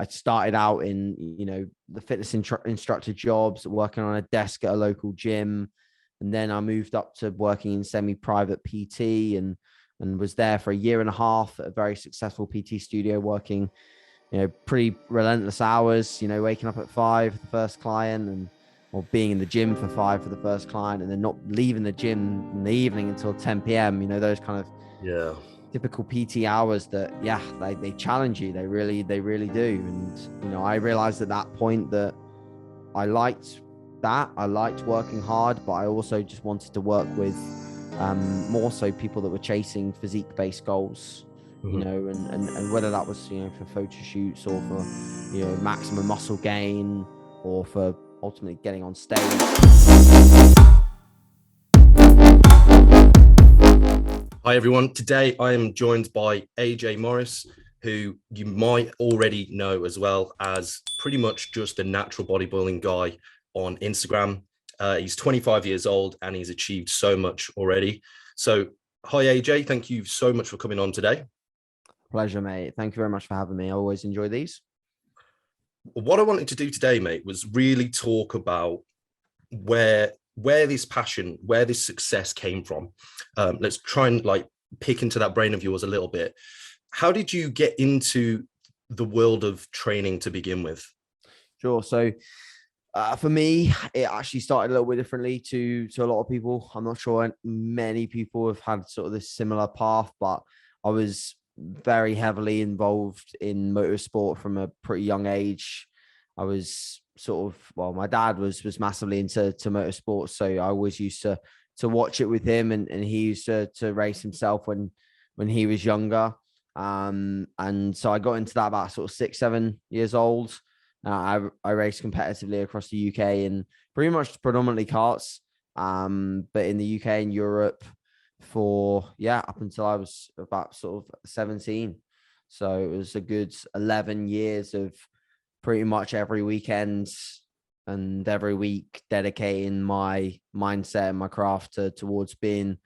I started out in, the fitness instructor jobs, working on a desk at a local gym. And then I moved up to working in semi-private PT and was there for a year and a half at a very successful PT studio, working, pretty relentless hours, waking up at 5 for the first client or being in the gym for 5 for the first client, and then not leaving the gym in the evening until 10 p.m. Those kind of Yeah. typical PT hours that, they challenge you. They really do. And, I realized at that point that I liked working hard, but I also just wanted to work with more so people that were chasing physique-based goals, and whether that was, for photo shoots or for, maximum muscle gain or for ultimately getting on stage. Hi, everyone. Today, I am joined by AJ Morris, who you might already know as well as pretty much just a natural bodybuilding guy on Instagram. He's 25 years old and he's achieved so much already. So, hi, AJ. Thank you so much for coming on today. Pleasure, mate. Thank you very much for having me. I always enjoy these. What I wanted to do today, mate, was really talk about where this passion, where this success came from. Let's try and pick into that brain of yours a little bit. How did you get into the world of training to begin with? Sure. So for me, it actually started a little bit differently to a lot of people. I'm not sure many people have had sort of this similar path, but I was very heavily involved in motorsport from a pretty young age. I was my dad was massively into motorsports, so I always used to watch it with him, and he used to race himself when he was younger. And so I got into that about sort of 6-7 years old. I raced competitively across the UK and pretty much predominantly karts, but in the UK and Europe for up until I was about sort of 17. So it was a good 11 years of pretty much every weekend and every week dedicating my mindset and my craft towards being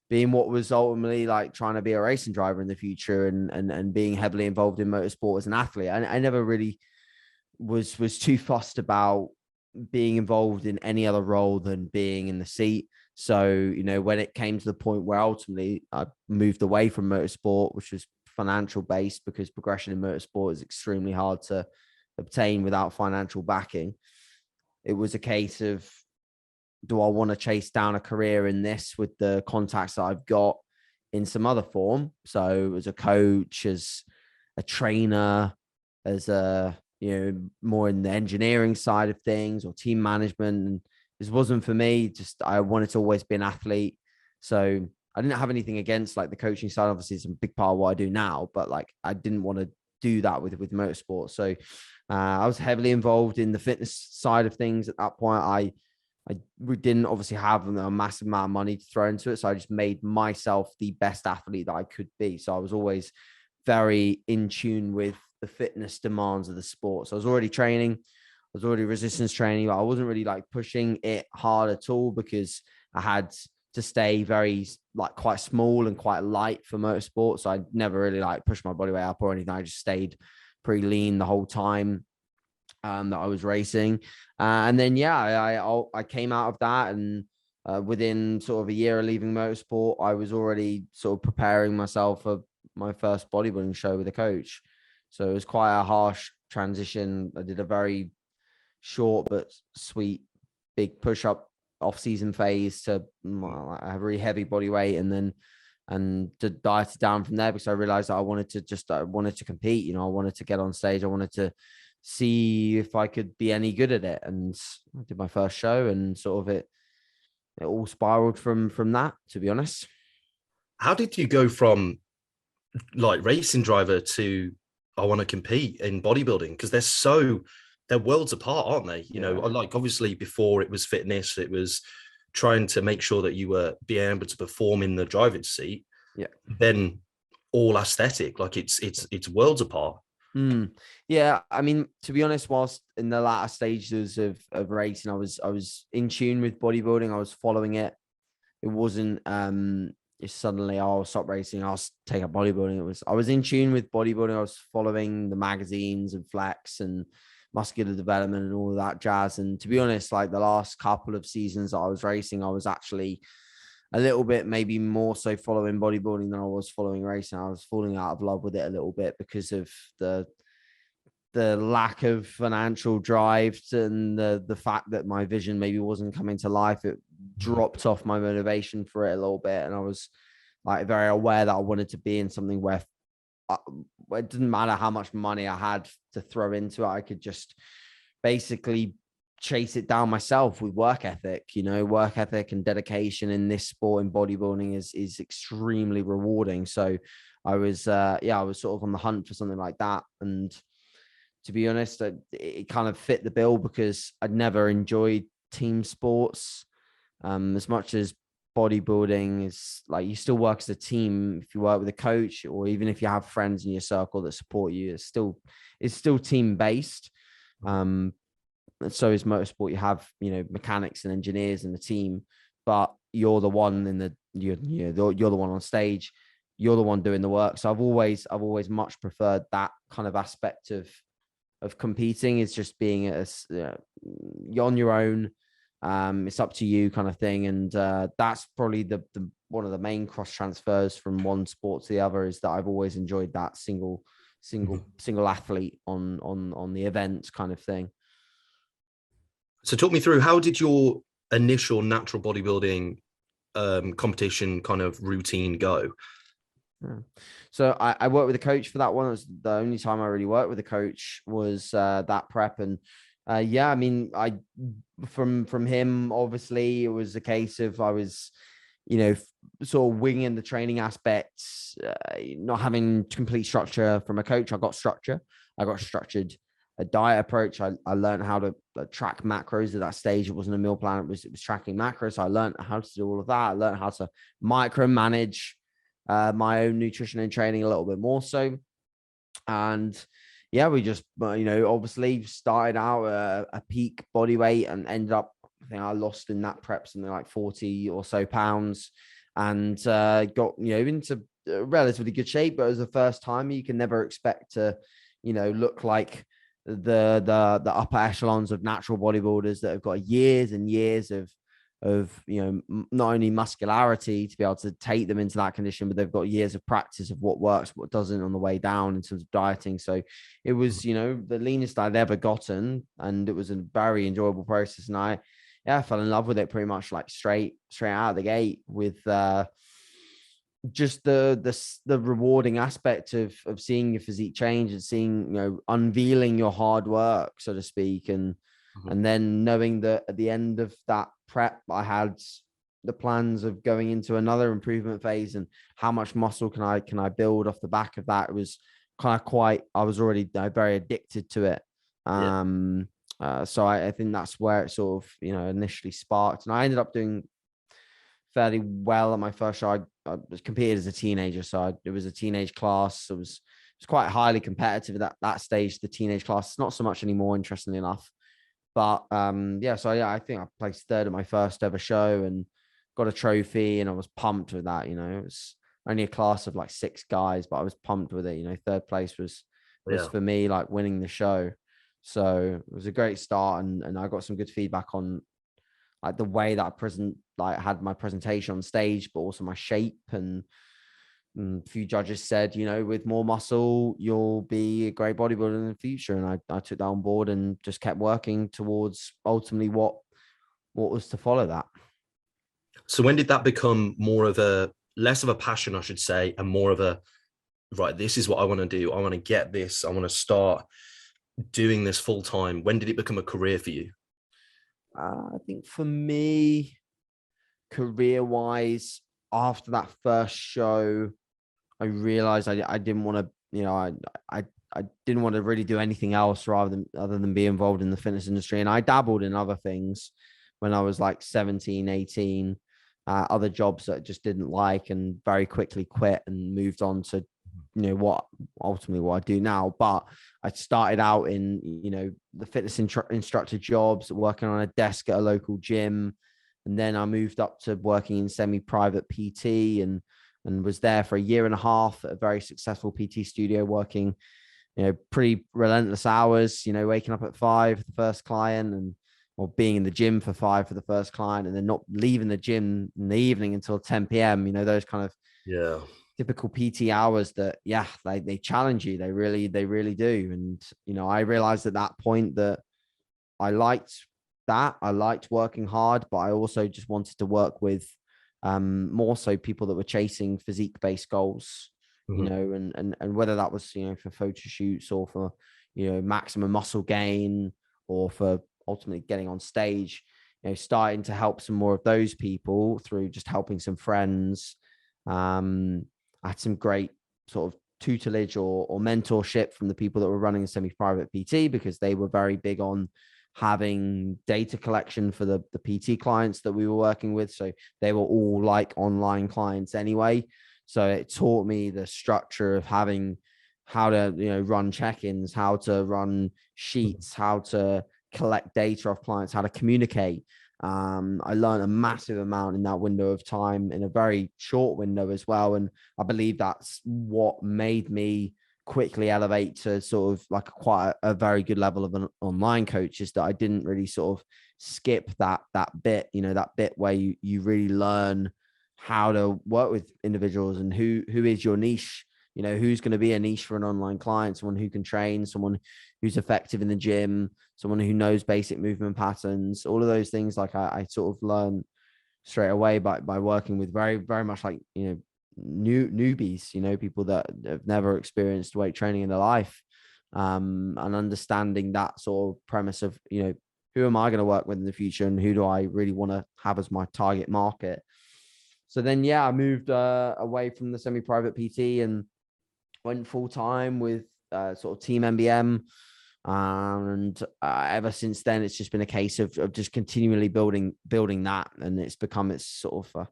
what was ultimately like trying to be a racing driver in the future, and being heavily involved in motorsport as an athlete. I never really was too fussed about being involved in any other role than being in the seat. So, when it came to the point where ultimately I moved away from motorsport, which was financial based, because progression in motorsport is extremely hard to obtain without financial backing. It was a case of, do I want to chase down a career in this with the contacts that I've got in some other form? So as a coach, as a trainer, as a, more in the engineering side of things or team management. And this wasn't for me. Just, I wanted to always be an athlete. So I didn't have anything against the coaching side. Obviously it's a big part of what I do now, but I didn't want to do that with motorsport. So I was heavily involved in the fitness side of things at that point. I didn't obviously have a massive amount of money to throw into it. So I just made myself the best athlete that I could be. So I was always very in tune with the fitness demands of the sport. So I was already training. I was already resistance training, but I wasn't really pushing it hard at all, because I had to stay very quite small and quite light for motorsport. So I never really pushed my body weight up or anything. I just stayed pretty lean the whole time that I was racing. And then, I came out of that, and within sort of a year of leaving motorsport, I was already sort of preparing myself for my first bodybuilding show with a coach. So it was quite a harsh transition. I did a very short but sweet big push-up off-season phase to a really heavy body weight, and to diet it down from there, because I realized that I wanted to compete. I wanted to get on stage. I wanted to see if I could be any good at it. And I did my first show, and sort of it all spiraled from that, to be honest. How did you go from racing driver to I want to compete in bodybuilding? Because they're worlds apart, aren't they? You know, obviously before it was fitness, it was trying to make sure that you were being able to perform in the driver's seat. Yeah. Then all aesthetic, it's worlds apart. Yeah, I mean, to be honest, whilst in the latter stages of racing, I was in tune with bodybuilding. I was following it. It wasn't it's suddenly, I'll stop racing, I'll take up bodybuilding. I was in tune with bodybuilding. I was following the magazines and Flex and muscular development and all of that jazz. And to be honest, like the last couple of seasons that I was racing, I was actually a little bit, maybe more so following bodybuilding than I was following racing. I was falling out of love with it a little bit because of the lack of financial drive and the fact that my vision maybe wasn't coming to life. It dropped off my motivation for it a little bit. And I was like very aware that I wanted to be in something where it didn't matter how much money I had to throw into it. I could just basically chase it down myself with work ethic. Work ethic and dedication in this sport in bodybuilding is extremely rewarding. So I was I was sort of on the hunt for something like that. And to be honest, it kind of fit the bill because I'd never enjoyed team sports as much as bodybuilding is. Like, you still work as a team if you work with a coach, or even if you have friends in your circle that support you. It's still team based. And so is motorsport. You have mechanics and engineers in the team, but you're the one you're the one on stage. You're the one doing the work. So I've always much preferred that kind of aspect of competing. Is just being you're on your own. It's up to you kind of thing. And that's probably the one of the main cross transfers from one sport to the other, is that I've always enjoyed that single athlete on the events kind of thing. So talk me through, how did your initial natural bodybuilding competition kind of routine go? Yeah. So I worked with a coach for that one. It was the only time I really worked with a coach was that prep. And I mean, from him, obviously it was a case of I was, sort of winging the training aspects, not having complete structure from a coach. I got structure. I got structured a diet approach. I learned how to track macros at that stage. It wasn't a meal plan. It was tracking macros. So I learned how to do all of that. I learned how to micromanage my own nutrition and training a little bit more so. And we just, obviously started out a peak body weight and ended up, I think I lost in that prep something like 40 or so pounds, and got, into relatively good shape. But as a first time, you can never expect to, look like the upper echelons of natural bodybuilders that have got years and years of not only muscularity to be able to take them into that condition, but they've got years of practice of what works, what doesn't on the way down in terms of dieting. So it was, the leanest I'd ever gotten, and it was a very enjoyable process. And I fell in love with it pretty much like straight out of the gate, with just the rewarding aspect of seeing your physique change and seeing, unveiling your hard work, so to speak. And then knowing that at the end of that prep, I had the plans of going into another improvement phase, and how much muscle can I build off the back of that. It was kind of I was already very addicted to it. So I think that's where it sort of, initially sparked. And I ended up doing fairly well at my first show. I was competed as a teenager. So it was a teenage class. It was quite highly competitive at that stage, the teenage class. It's not so much anymore, interestingly enough. But I think I placed third at my first ever show and got a trophy, and I was pumped with that. It was only a class of like 6 guys, but I was pumped with it. Third place was for me like winning the show. So it was a great start, and I got some good feedback on like the way that I had my presentation on stage, but also my shape. And a few judges said, with more muscle, you'll be a great bodybuilder in the future. And I took that on board and just kept working towards ultimately what was to follow that. So when did that become less of a passion, I should say, and more of right, this is what I want to do. I want to get this. I want to start doing this full time. When did it become a career for you? I think for me, career-wise, after that first show, I realized I didn't want to, I didn't want to really do anything else other than be involved in the fitness industry. And I dabbled in other things when I was like 17, 18, other jobs that I just didn't like, and very quickly quit and moved on to, what I do now. But I started out in, the fitness instructor jobs, working on a desk at a local gym. And then I moved up to working in semi-private PT, and and was there for a year and a half at a very successful PT studio, working, pretty relentless hours, waking up at 5 for the first client, and or being in the gym for 5 for the first client, and then not leaving the gym in the evening until 10 p.m. Those kind of typical PT hours that, they challenge you. They really do. And, I realized at that point that I liked that. I liked working hard, but I also just wanted to work with more so people that were chasing physique-based goals, and whether that was, for photo shoots or for, maximum muscle gain, or for ultimately getting on stage, starting to help some more of those people through just helping some friends. I had some great sort of tutelage or mentorship from the people that were running a semi-private PT, because they were very big on having data collection for the PT clients that we were working with. So they were all like online clients anyway. So it taught me the structure of having how to, run check-ins, how to run sheets, how to collect data off clients, how to communicate. I learned a massive amount in that window of time, in a very short window as well. And I believe that's what made me quickly elevate to sort of like quite a very good level of an online coach, is that I didn't really sort of skip that bit, that bit where you really learn how to work with individuals and who is your niche, who's going to be a niche for an online client, someone who can train, someone who's effective in the gym, someone who knows basic movement patterns, all of those things. Like I sort of learned straight away by working with very, very much like, newbies, people that have never experienced weight training in their life, and understanding that sort of premise of, who am I going to work with in the future, and who do I really want to have as my target market. So then, I moved away from the semi-private PT and went full time with sort of Team MBM. And ever since then, it's just been a case of just continually building that. And it's become its sort of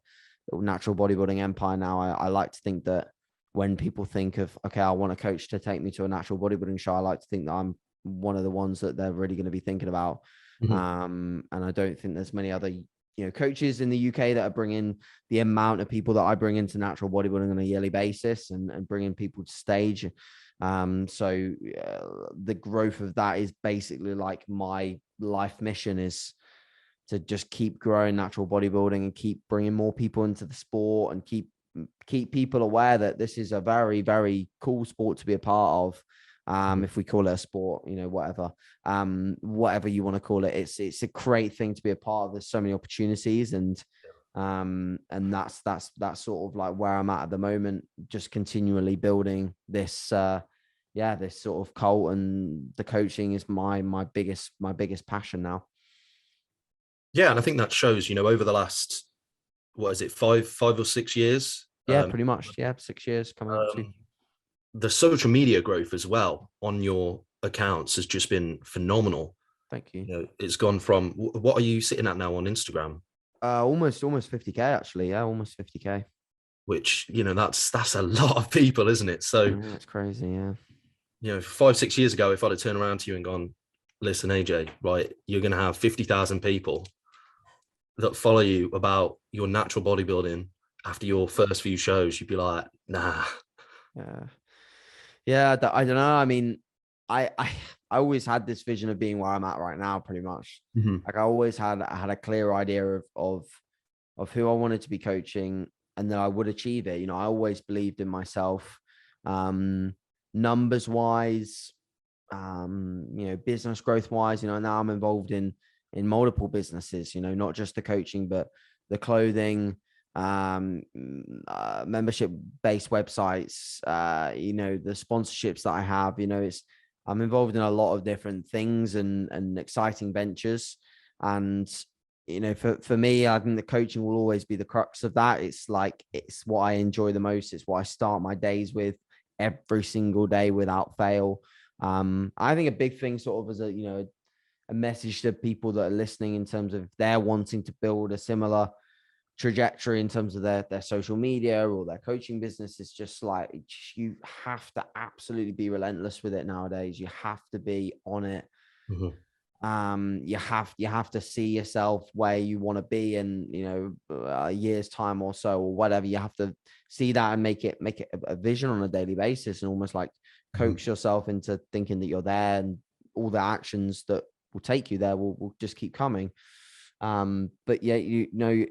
natural bodybuilding empire now. I like to think that when people think of, okay, I want a coach to take me to a natural bodybuilding show, I like to think that I'm one of the ones that they're really going to be thinking about. And I don't think there's many other coaches in the UK that are bringing the amount of people that I bring into natural bodybuilding on a yearly basis, and bringing people to stage. So the growth of that is basically like my life mission, is to just keep growing natural bodybuilding and keep bringing more people into the sport, and keep people aware that this is a very, very cool sport to be a part of. If we call it a sport, whatever you want to call it, it's a great thing to be a part of. There's so many opportunities, and that's sort of like where I'm at the moment, just continually building this, this sort of cult, and the coaching is my biggest passion now. Yeah, and I think that shows, over the last, what is it, five or 6 years? Yeah, pretty much. Yeah, 6 years coming up to. The social media growth as well on your accounts has just been phenomenal. Thank you. It's gone from, what are you sitting at now on Instagram? Almost 50K actually. Yeah, almost 50K. Which, that's a lot of people, isn't it? So that's crazy. Yeah. 5-6 years ago, if I'd have turned around to you and gone, listen, AJ, right, you're going to have 50,000 people that follow you about your natural bodybuilding after your first few shows, you'd be like, nah. Yeah, I don't know. I mean, I always had this vision of being where I'm at right now, pretty much. Like I always had a clear idea of who I wanted to be coaching, and that I would achieve it. I always believed in myself, numbers wise, business growth wise. Now I'm involved in multiple businesses, not just the coaching, but the clothing, membership based websites, the sponsorships that I have. I'm involved in a lot of different things and exciting ventures. And for me, I think the coaching will always be the crux of that. It's what I enjoy the most. It's what I start my days with every single day without fail. I think a big thing, sort of as a message to people that are listening, in terms of they're wanting to build a similar trajectory in terms of their social media or their coaching business, is just like, you have to absolutely be relentless with it nowadays. You have to be on it. You have to see yourself where you want to be in, a year's time or so, or whatever. You have to see that and make it a vision on a daily basis, and almost like coax yourself into thinking that you're there, and all the actions that will take you there will just keep coming. But yeah,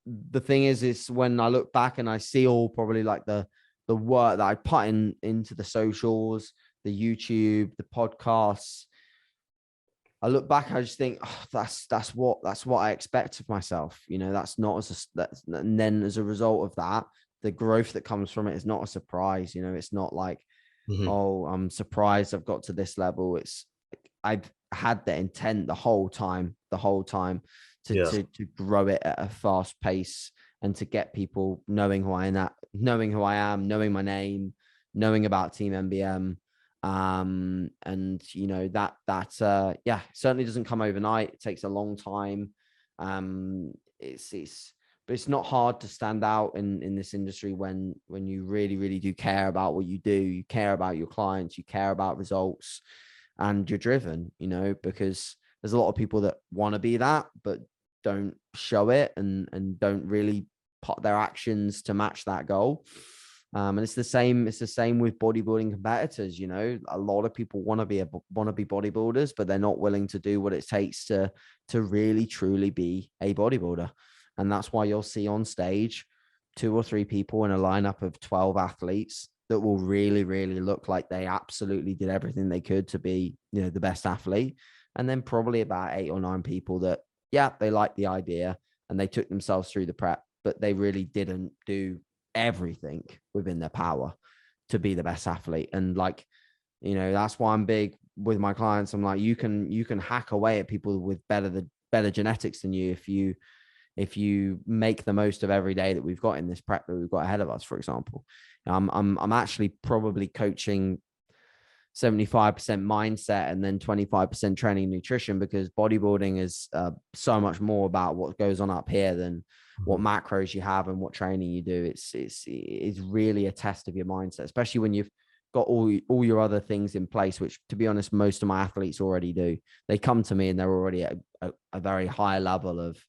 the thing is when I look back and I see all probably like the work that I put into the socials, the YouTube, the podcasts, I look back, I just think, oh, that's what I expect of myself. That's not and then as a result of that, the growth that comes from it is not a surprise. It's not like, oh, I'm surprised I've got to this level. It's I've had the intent the whole time to grow it at a fast pace, and to get people knowing who I am, knowing my name, knowing about Team MBM. And that certainly doesn't come overnight. It takes a long time. But it's not hard to stand out in this industry when you really, really do care about what you do. You care about your clients, you care about results, and you're driven, because there's a lot of people that want to be that, but don't show it, and don't really put their actions to match that goal. And it's the same with bodybuilding competitors. A lot of people want to be bodybuilders, but they're not willing to do what it takes to really truly be a bodybuilder. And that's why you'll see on stage 2 or 3 people in a lineup of 12 athletes that will really, really look like they absolutely did everything they could to be, the best athlete. And then probably about 8 or 9 people that, they liked the idea and they took themselves through the prep, but they really didn't do everything within their power to be the best athlete. And that's why I'm big with my clients. I'm like, you can hack away at people with better genetics than you if you make the most of every day that we've got in this prep that we've got ahead of us. For example, I'm actually probably coaching 75% mindset and then 25% training and nutrition, because bodybuilding is so much more about what goes on up here than what macros you have and what training you do. It's really a test of your mindset, especially when you've got all your other things in place, which, to be honest, most of my athletes already do. They come to me and they're already at a very high level of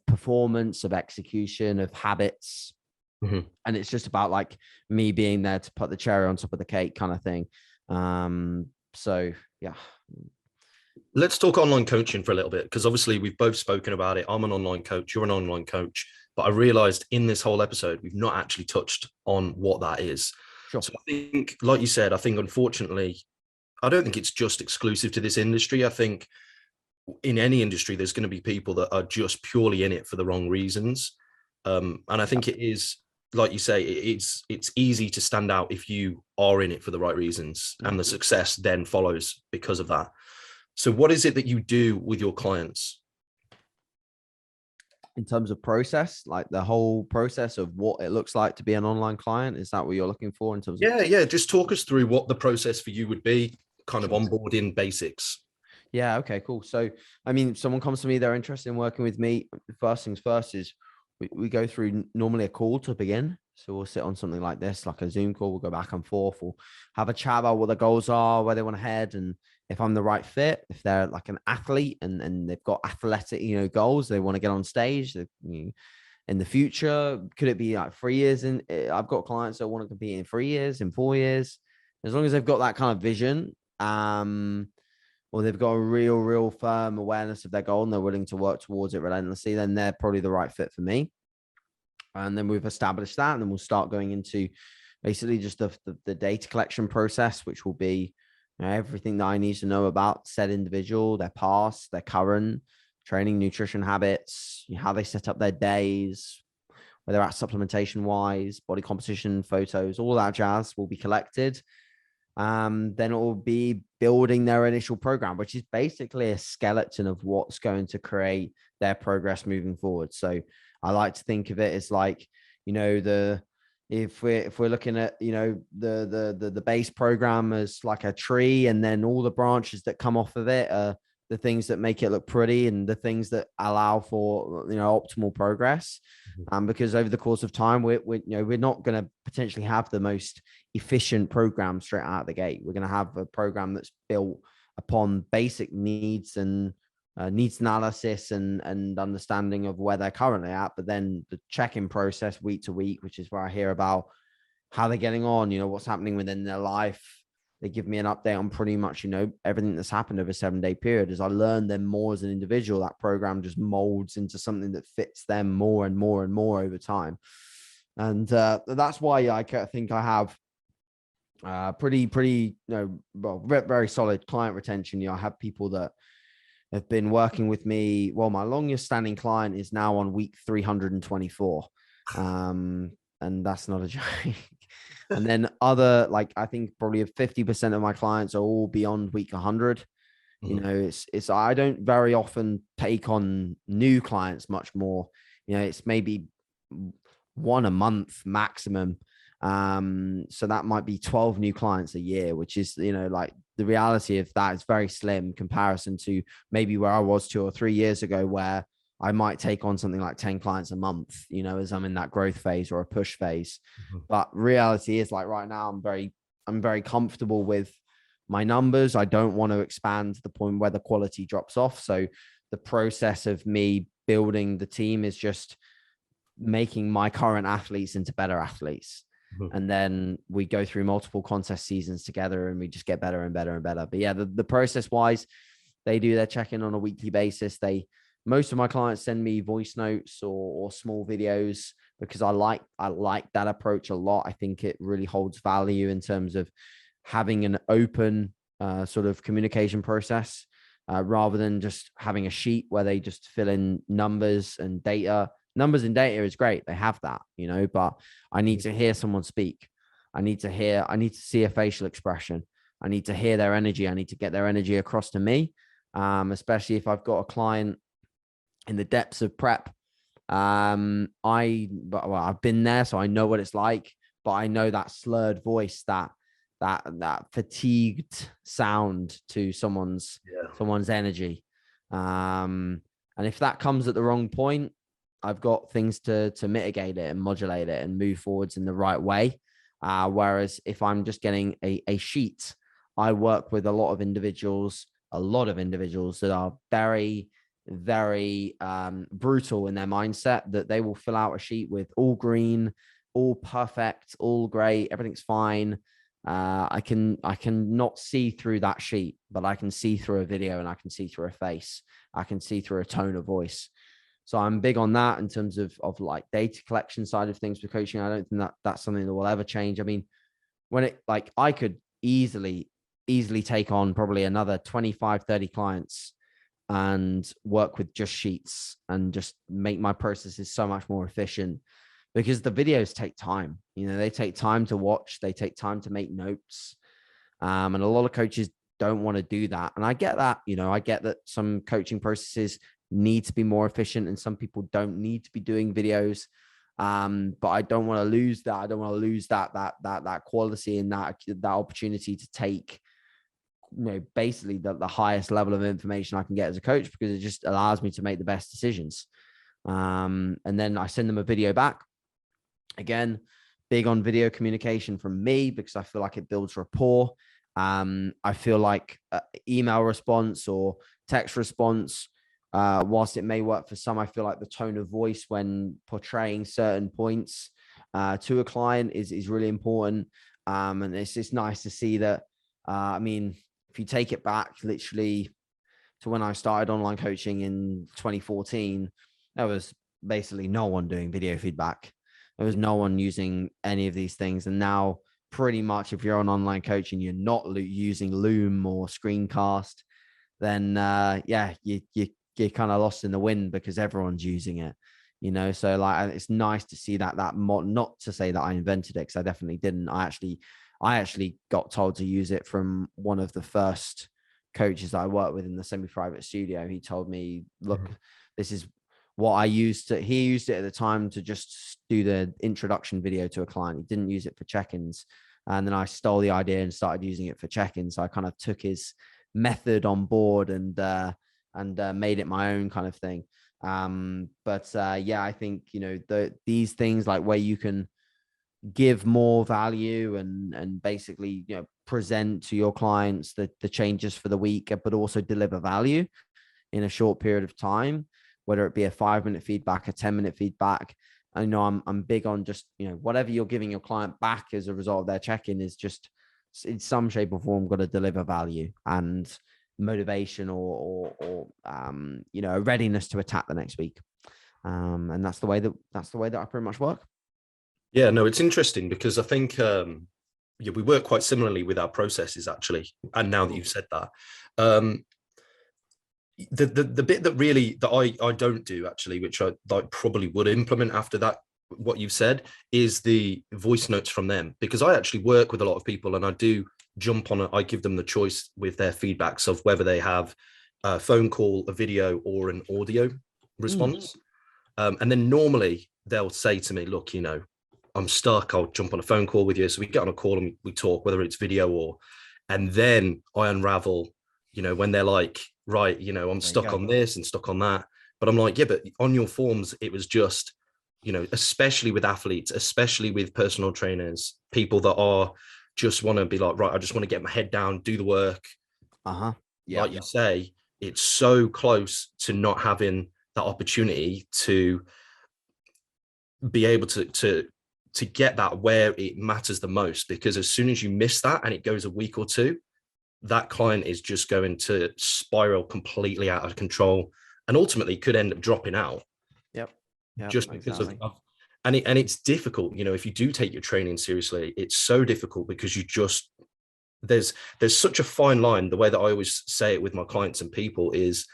performance, of execution, of habits. And it's just about like me being there to put the cherry on top of the cake kind of thing. So yeah. Let's talk online coaching for a little bit, because obviously we've both spoken about it. I'm an online coach, you're an online coach, but I realized in this whole episode, we've not actually touched on what that is. Sure. So I think, like you said, unfortunately, I don't think it's just exclusive to this industry. I think in any industry, there's going to be people that are just purely in it for the wrong reasons. And I think it is, like you say, it's easy to stand out if you are in it for the right reasons, and the success then follows because of that. So what is it that you do with your clients? In terms of process, like the whole process of what it looks like to be an online client, is that what you're looking for in terms of? Yeah. Just talk us through what the process for you would be, kind of onboarding basics. Yeah. Okay, cool. So, I mean, someone comes to me, they're interested in working with me. First things first is we go through normally a call to begin. So we'll sit on something like this, like a Zoom call. We'll go back and forth. We'll have a chat about what the goals are, where they want to head, and if I'm the right fit, if they're like an athlete and they've got athletic, goals, they want to get on stage. In the future, could it be like 3 years? I've got clients that want to compete in 3 years, in 4 years, as long as they've got that kind of vision. Or they've got a real firm awareness of their goal and they're willing to work towards it relentlessly, then they're probably the right fit for me. And then we've established that, and then we'll start going into basically just the data collection process, which will be everything that I need to know about said individual, their past, their current training, nutrition habits, how they set up their days, where they're at supplementation wise, body composition, photos, all that jazz will be collected. Then it will be building their initial program, which is basically a skeleton of what's going to create their progress moving forward. So I like to think of it as like, if we're looking at, the base program as like a tree, and then all the branches that come off of it are the things that make it look pretty and the things that allow for, optimal progress. Because over the course of time, we're not going to potentially have the most efficient program straight out of the gate. We're going to have a program that's built upon basic needs and needs analysis and understanding of where they're currently at. But then the check-in process week to week, which is where I hear about how they're getting on, what's happening within their life. They give me an update on pretty much, everything that's happened over a 7-day period. As I learn them more as an individual, that program just molds into something that fits them more and more and more over time. And that's why I think I have pretty, very solid client retention. I have people that have been working with me. Well, my longest standing client is now on week 324. And that's not a joke. And then I think probably 50% of my clients are all beyond week 100. I don't very often take on new clients much more. It's maybe one a month maximum. So that might be 12 new clients a year, which is, like the reality of that is very slim comparison to maybe where I was 2 or 3 years ago, where I might take on something like 10 clients a month, as I'm in that growth phase or a push phase. But reality is, like, right now, I'm very comfortable with my numbers. I don't want to expand to the point where the quality drops off. So the process of me building the team is just making my current athletes into better athletes. And then we go through multiple contest seasons together and we just get better and better and better. But yeah, the process wise, they do their check-in on a weekly basis. Most of my clients send me voice notes or small videos because I like that approach a lot. I think it really holds value in terms of having an open sort of communication process rather than just having a sheet where they just fill in numbers and data. Numbers and data is great. They have that, but I need to hear someone speak. I need to see a facial expression. I need to hear their energy. I need to get their energy across to me, especially if I've got a client in the depths of prep. I've been there, so I know what it's like, but I know that slurred voice, that fatigued sound to someone's energy. And if that comes at the wrong point, I've got things to mitigate it and modulate it and move forwards in the right way. Whereas if I'm just getting a sheet, I work with a lot of individuals that are very, very brutal in their mindset, that they will fill out a sheet with all green, all perfect, all great, everything's fine. I can not see through that sheet, but I can see through a video and I can see through a face. I can see through a tone of voice. So I'm big on that in terms of like data collection side of things for coaching. I don't think that's something that will ever change. I mean, I could easily take on probably another 25, 30 clients and work with just sheets and just make my processes so much more efficient, because the videos take time. They take time to watch. They take time to make notes. And a lot of coaches don't want to do that. And I get that, I get that some coaching processes need to be more efficient and some people don't need to be doing videos. But I don't want to lose that. I don't want to lose that quality and that opportunity to take, basically the highest level of information I can get as a coach, because it just allows me to make the best decisions. And then I send them a video back. Again, big on video communication from me because I feel like it builds rapport. I feel like email response or text response, whilst it may work for some, I feel like the tone of voice when portraying certain points to a client is really important. And it's just nice to see that. I mean, if you take it back literally to when I started online coaching in 2014, there was basically no one doing video feedback. There was no one using any of these things. And now pretty much if you're on online coaching, you're not using Loom or Screencast, then you're kind of lost in the wind because everyone's using it, so like, it's nice to see that not to say that I invented it, because I definitely didn't. I actually got told to use it from one of the first coaches that I worked with in the semi-private studio. He told me, look, this is what I used he used it at the time to just do the introduction video to a client. He didn't use it for check-ins. And then I stole the idea and started using it for check-ins. So I kind of took his method on board and made it my own kind of thing. I think, these things like where you can give more value and basically, present to your clients the changes for the week, but also deliver value in a short period of time, whether it be a 5-minute feedback, a 10-minute feedback. I know I'm big on just, whatever you're giving your client back as a result of their check-in is just in some shape or form got to deliver value and motivation or a readiness to attack the next week. And that's the way that I pretty much work. Yeah, no, it's interesting because I think we work quite similarly with our processes actually. And now that you've said that, the bit that I don't do actually, which I probably would implement after that, what you've said, is the voice notes from them, because I actually work with a lot of people and I do jump on I give them the choice with their feedbacks of whether they have a phone call, a video, or an audio response. And then normally they'll say to me, look, I'm stuck, I'll jump on a phone call with you. So we get on a call and we talk, whether it's video and then I unravel, when they're like, right, I'm stuck on this and stuck on that. But I'm like, yeah, but on your forms, it was just, especially with athletes, especially with personal trainers, people that just want to be like, right, I just want to get my head down, do the work. Yeah. Like you say, it's so close to not having that opportunity to be able to get that where it matters the most, because as soon as you miss that and it goes a week or two, that client is just going to spiral completely out of control and ultimately could end up dropping out. Just because of and it's difficult, if you do take your training seriously, it's so difficult because there's such a fine line. The way that I always say it with my clients and people is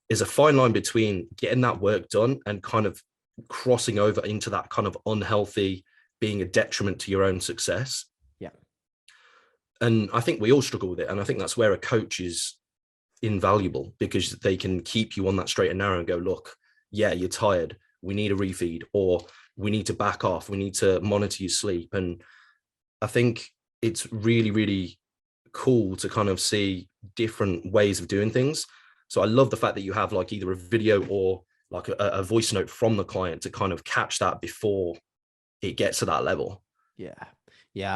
a fine line between getting that work done and kind of crossing over into that kind of unhealthy, being a detriment to your own success. And I think we all struggle with it. And I think that's where a coach is invaluable, because they can keep you on that straight and narrow and go, look, yeah, you're tired. We need a refeed, or we need to back off. We need to monitor your sleep. And I think it's really, really cool to kind of see different ways of doing things. So I love the fact that you have like either a video or like a voice note from the client to kind of catch that before it gets to that level. Yeah.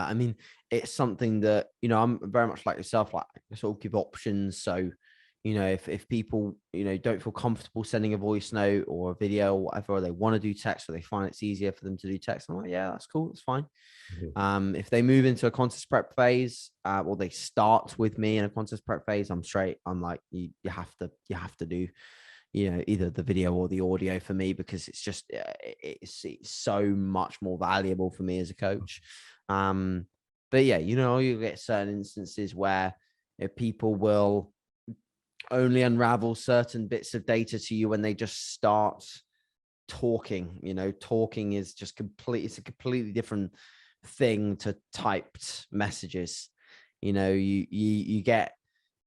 I mean, it's something that, I'm very much like yourself, like I sort of give options. So, if people, don't feel comfortable sending a voice note or a video or whatever, or they want to do text or they find it's easier for them to do text, I'm like, yeah, that's cool. That's fine. If they move into a contest prep phase, or they start with me in a contest prep phase, I'm straight. I'm like, you have to do, either the video or the audio for me, because it's just, it's so much more valuable for me as a coach. But yeah, you get certain instances where people will only unravel certain bits of data to you when they just start talking. Talking is just it's a completely different thing to typed messages. You get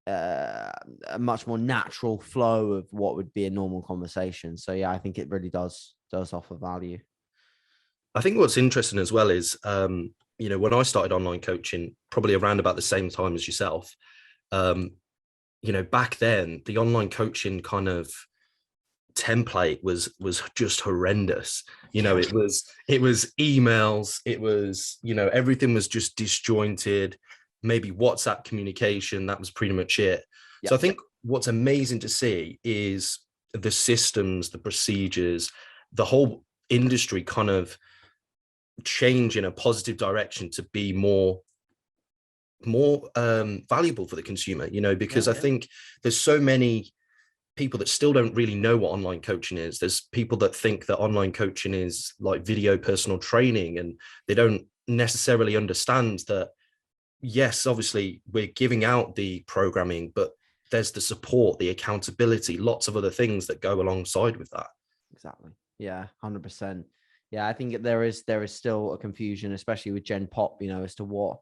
a much more natural flow of what would be a normal conversation. So yeah, I think it really does offer value. I think what's interesting as well is, when I started online coaching, probably around about the same time as yourself, back then the online coaching kind of template was just horrendous. It was emails, it was, everything was just disjointed, maybe WhatsApp communication, that was pretty much it. So I think what's amazing to see is the systems, the procedures, the whole industry kind of change in a positive direction to be more valuable for the consumer, because I think there's so many people that still don't really know what online coaching is. There's people that think that online coaching is like video personal training, and they don't necessarily understand that, yes, obviously we're giving out the programming, but there's the support, the accountability, lots of other things that go alongside with that. Exactly. Yeah, 100%. Yeah, I think there is still a confusion, especially with Gen Pop, as to what,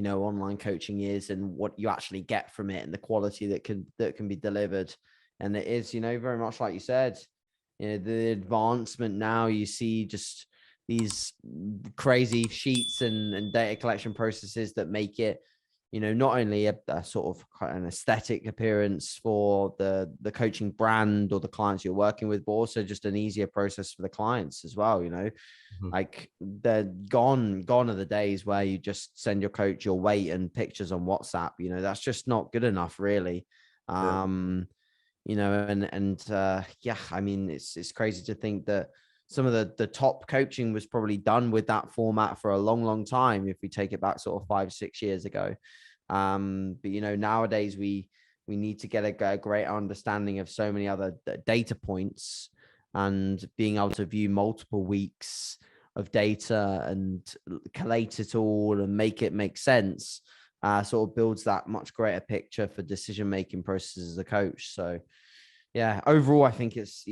online coaching is and what you actually get from it and the quality that can be delivered. And it is, very much like you said, the advancement now, you see just these crazy sheets and data collection processes that make it, not only a sort of an aesthetic appearance for the coaching brand or the clients you're working with, but also just an easier process for the clients as well. Mhm. Like they're gone are the days where you just send your coach your weight and pictures on WhatsApp. That's just not good enough, really. Yeah. Yeah, I mean, it's crazy to think that some of the top coaching was probably done with that format for a long time, if we take it back sort of 5-6 years ago. But nowadays we need to get a great understanding of so many other data points, and being able to view multiple weeks of data and collate it all and make it make sense, sort of builds that much greater picture for decision making processes as a coach. So yeah, overall, I think it's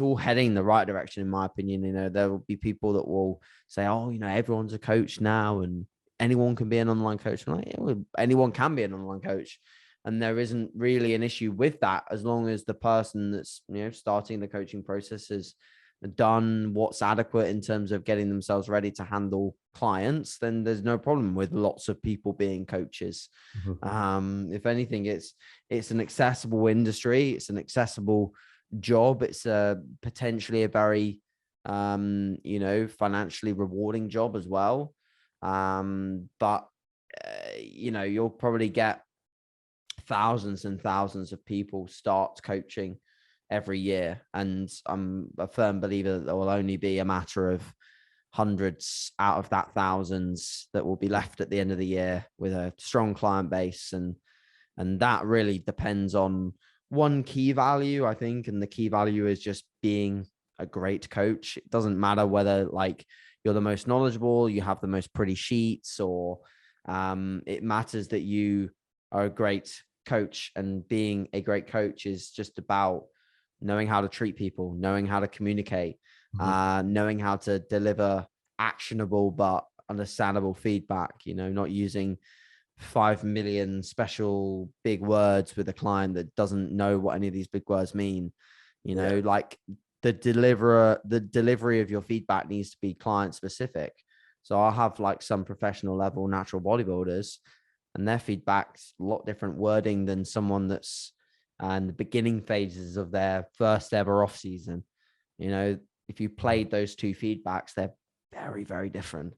all heading the right direction, in my opinion. There will be people that will say, oh, everyone's a coach now and anyone can be an online coach. I'm like, yeah, well, anyone can be an online coach. And there isn't really an issue with that, as long as the person that's, starting the coaching process has done what's adequate in terms of getting themselves ready to handle clients. Then there's no problem with lots of people being coaches. Mhm. If anything, it's an accessible industry, it's an accessible job, it's potentially a very financially rewarding job as well. But you'll probably get thousands and thousands of people start coaching every year, and I'm a firm believer that there will only be a matter of hundreds out of that thousands that will be left at the end of the year with a strong client base. And that really depends on one key value, I think. And the key value is just being a great coach. It doesn't matter whether like you're the most knowledgeable, you have the most pretty sheets, or it matters that you are a great coach. And being a great coach is just about knowing how to treat people, knowing how to communicate, Mhm. knowing how to deliver actionable but understandable feedback, not using 5 million special big words with a client that doesn't know what any of these big words mean. Yeah. Like the delivery of your feedback needs to be client specific. So I'll have like some professional level natural bodybuilders, and their feedback's a lot different wording than someone that's in the beginning phases of their first ever off season. If you played those two feedbacks, they're very, very different.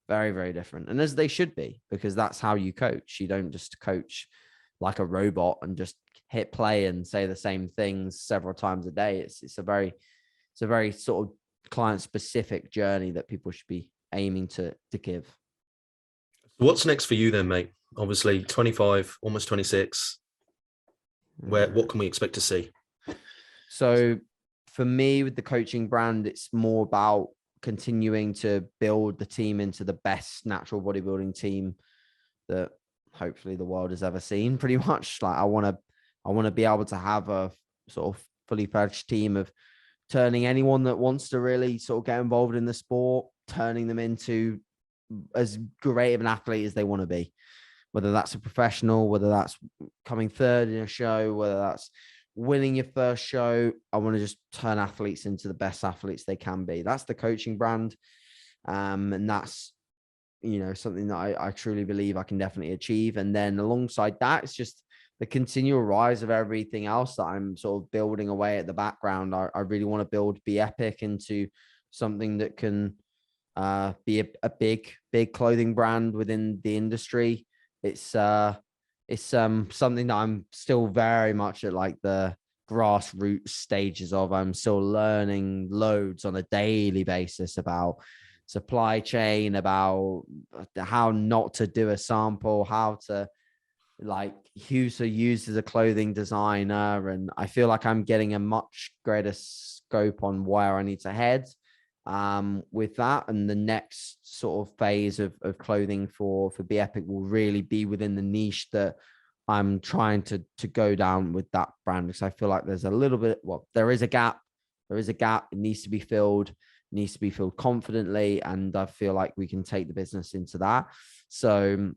Very, very different. And as they should be, because that's how you coach. You don't just coach like a robot and just hit play and say the same things several times a day. It's a very sort of client specific journey that people should be aiming to give. What's next for you then, mate? Obviously 25, almost 26. What can we expect to see? So for me, with the coaching brand, it's more about continuing to build the team into the best natural bodybuilding team that hopefully the world has ever seen. Pretty much, like I want to be able to have a sort of fully fledged team of turning anyone that wants to really sort of get involved in the sport, turning them into as great of an athlete as they want to be, whether that's a professional, whether that's coming third in a show, whether that's winning your first show. I want to just turn athletes into the best athletes they can be. That's the coaching brand. And that's, something that I truly believe I can definitely achieve. And then alongside that, it's just the continual rise of everything else that I'm sort of building away at the background. I really want to build Be Epic into something that can be a big clothing brand within the industry. It's something that I'm still very much at like the grassroots stages of. I'm still learning loads on a daily basis about supply chain, about how not to do a sample, how to like who's used as a clothing designer. And I feel like I'm getting a much greater scope on where I need to head with that. And the next sort of phase of clothing for Be Epic will really be within the niche that I'm trying to go down with that brand, because I feel like there's a little bit, there is a gap. It needs to be filled. Needs to be filled confidently, and I feel like we can take the business into that. So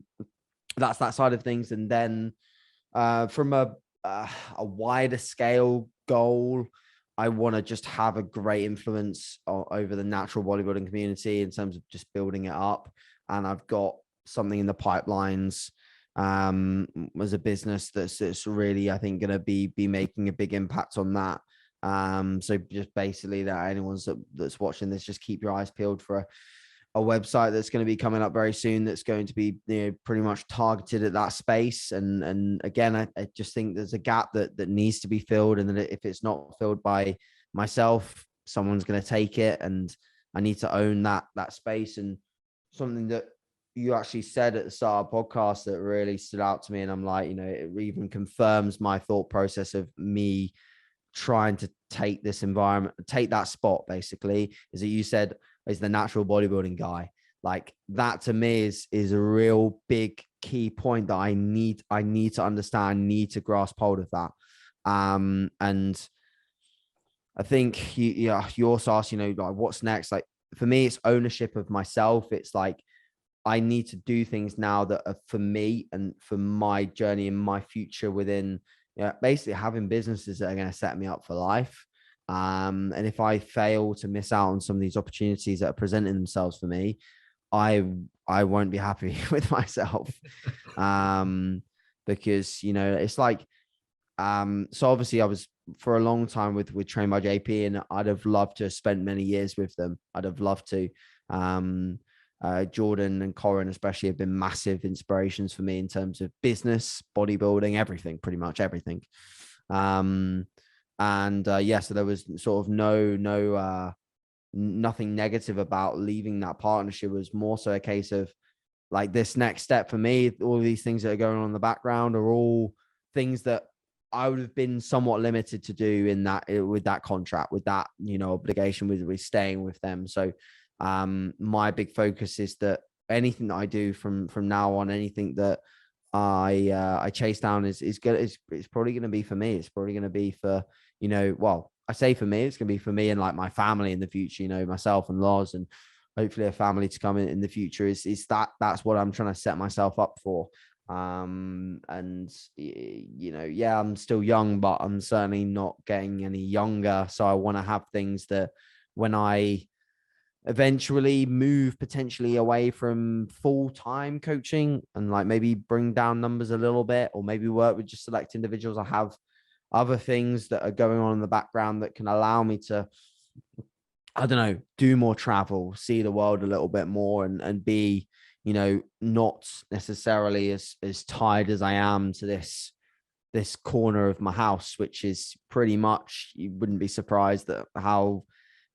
that's that side of things. And then from a wider scale goal, I want to just have a great influence over the natural bodybuilding community in terms of just building it up. And I've got something in the pipelines as a business that's really, I think, going to be making a big impact on that. So just basically that anyone that's watching this, just keep your eyes peeled for a website that's going to be coming up very soon, that's going to be, you know, pretty much targeted at that space. And again, I just think there's a gap that needs to be filled, and that if it's not filled by myself, someone's going to take it, and I need to own that space. And something that you actually said at the start of the podcast that really stood out to me, and I'm like, you know, it even confirms my thought process of me trying to take this environment, take that spot, basically, is that you said is the natural bodybuilding guy. Like that to me is a real big key point that I need to understand, need to grasp hold of that. And I think you also asked, you know, like what's next? Like for me, it's ownership of myself. It's like I need to do things now that are for me and for my journey and my future within, basically having businesses that are going to set me up for life. And if I fail to miss out on some of these opportunities that are presenting themselves for me, I won't be happy with myself. Because, you know, it's like, so obviously I was for a long time with Trained by JP, and I'd have loved to have spent many years with them. I'd have loved to. Jordan and Corin especially have been massive inspirations for me in terms of business, bodybuilding, everything, pretty much everything. So there was sort of nothing negative about leaving that partnership. It was more so a case of like this next step for me. All of these things that are going on in the background are all things that I would have been somewhat limited to do in that, with that contract, with that, you know, obligation with staying with them. So my big focus is that anything that I do from now on, anything that I chase down is good. It's probably going to be for me. It's probably going to be for, you know, well, I say for me, it's going to be for me and like my family in the future, you know, myself and Loz, and hopefully a family to come in the future. That's what I'm trying to set myself up for. And you know, yeah, I'm still young, but I'm certainly not getting any younger. So I want to have things that when I eventually move potentially away from full-time coaching and like maybe bring down numbers a little bit, or maybe work with just select individuals, I have other things that are going on in the background that can allow me to, I don't know, do more travel, see the world a little bit more, and be, you know, not necessarily as tied as I am to this corner of my house, which is pretty much, you wouldn't be surprised that how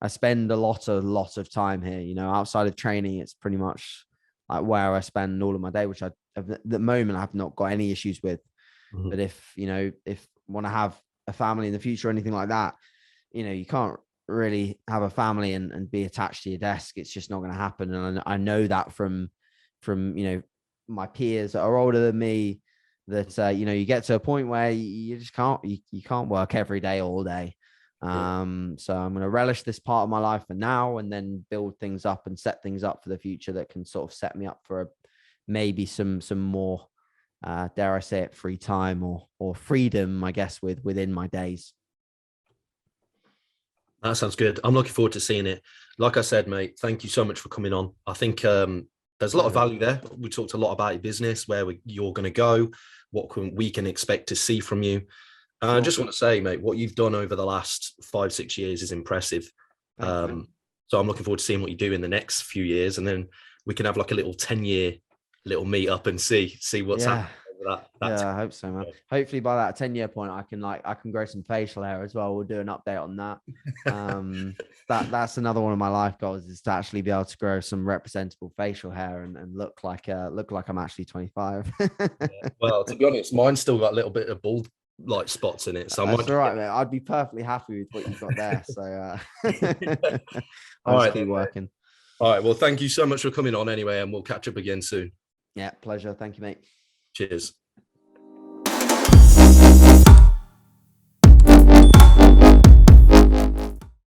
I spend a lot of time here, you know, outside of training. It's pretty much like where I spend all of my day, which at the moment I have not got any issues with. Mm-hmm. But if want to have a family in the future or anything like that, you know, you can't really have a family and be attached to your desk. It's just not going to happen. And I know that from, you know, my peers that are older than me, that, you know, you get to a point where you just can't work every day, all day. So I'm going to relish this part of my life for now, and then build things up and set things up for the future that can sort of set me up for maybe some more, dare I say it, free time or freedom, I guess, within my days. That sounds good. I'm looking forward to seeing it. Like I said, mate, thank you so much for coming on. I think there's a lot of value there. We talked a lot about your business, where you're going to go, what we can expect to see from you. I just want to say, mate, what you've done over the last 5-6 years is impressive. So I'm looking forward to seeing what you do in the next few years, and then we can have like a little 10-year little meet up and see what's happening over that. I hope so, man. Hopefully by that 10-year point, I can grow some facial hair as well. We'll do an update on that. That's another one of my life goals, is to actually be able to grow some representable facial hair and look like I'm actually 25. Well, to be honest, mine's still got a little bit of bald like spots in it, so that's all right, mate. I'd be perfectly happy with what you've got there. So I'll just keep working. All right, well, thank you so much for coming on anyway, and we'll catch up again soon. Yeah, pleasure. Thank you, mate. Cheers.